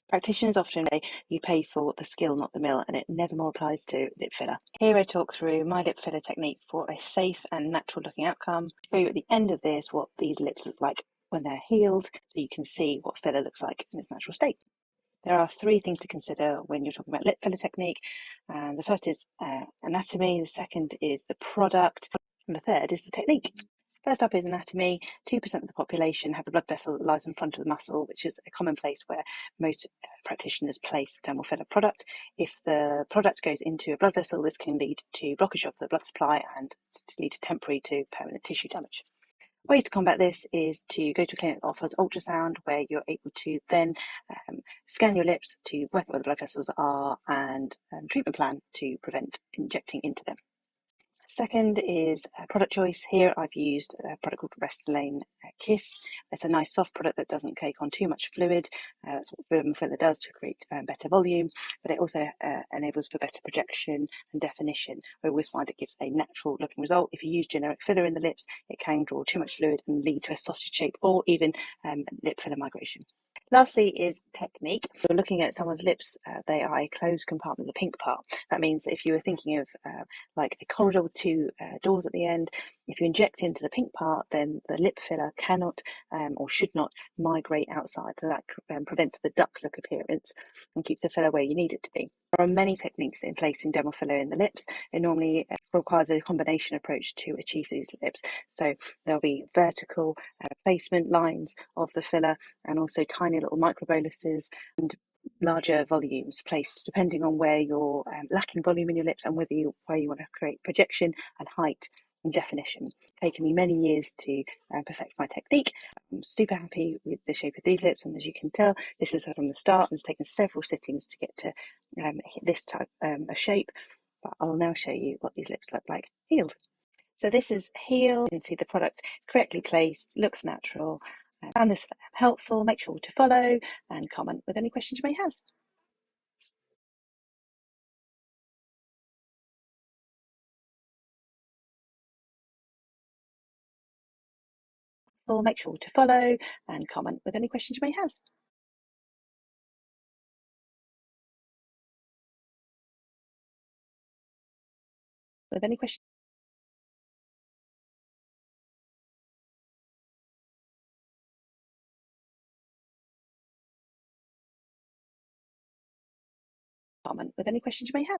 Practitioners often say you pay for the skill, not the mill, and it never more applies to lip filler. Here I talk through my lip filler technique for a safe and natural looking outcome. I'll show you at the end of this what these lips look like when they're healed, so you can see what filler looks like in its natural state. There are three things to consider when you're talking about lip filler technique. And the first is anatomy, the second is the product, and the third is the technique. First up is anatomy. 2% of the population have a blood vessel that lies in front of the muscle, which is a common place where most practitioners place dermal filler product. If the product goes into a blood vessel, this can lead to blockage of the blood supply and lead to temporary to permanent tissue damage. Ways to combat this is to go to a clinic that offers ultrasound, where you're able to then scan your lips to work out where the blood vessels are and treatment plan to prevent injecting into them. Second is product choice. Here I've used a product called Restylane Kiss. It's a nice soft product that doesn't cake on too much fluid. That's what dermal filler does to create better volume, but it also enables for better projection and definition. I always find it gives a natural looking result. If you use generic filler in the lips, it can draw too much fluid and lead to a sausage shape or even lip filler migration. Lastly is technique. If you're looking at someone's lips, they are a closed compartment, the pink part. That means that if you were thinking of like a corridor with two doors at the end, if you inject into the pink part, then the lip filler cannot or should not migrate outside. So that prevents the duck look appearance and keeps the filler where you need it to be. There are many techniques in placing dermal filler in the lips. It normally requires a combination approach to achieve these lips. So there'll be vertical placement lines of the filler and also tiny little microboluses and larger volumes placed depending on where you're lacking volume in your lips and where you want to create projection and height and definition. It's taken me many years to perfect my technique. I'm super happy with the shape of these lips, and as you can tell, this is from the start and it's taken several sittings to get to this type of shape, but I'll now show you what these lips look like healed. So this is healed. You can see the product correctly placed, looks natural. Found this helpful. Make sure to follow and comment with any questions you may have. Or make sure to follow and comment with any questions you may have. With any questions. Comment with any questions you may have.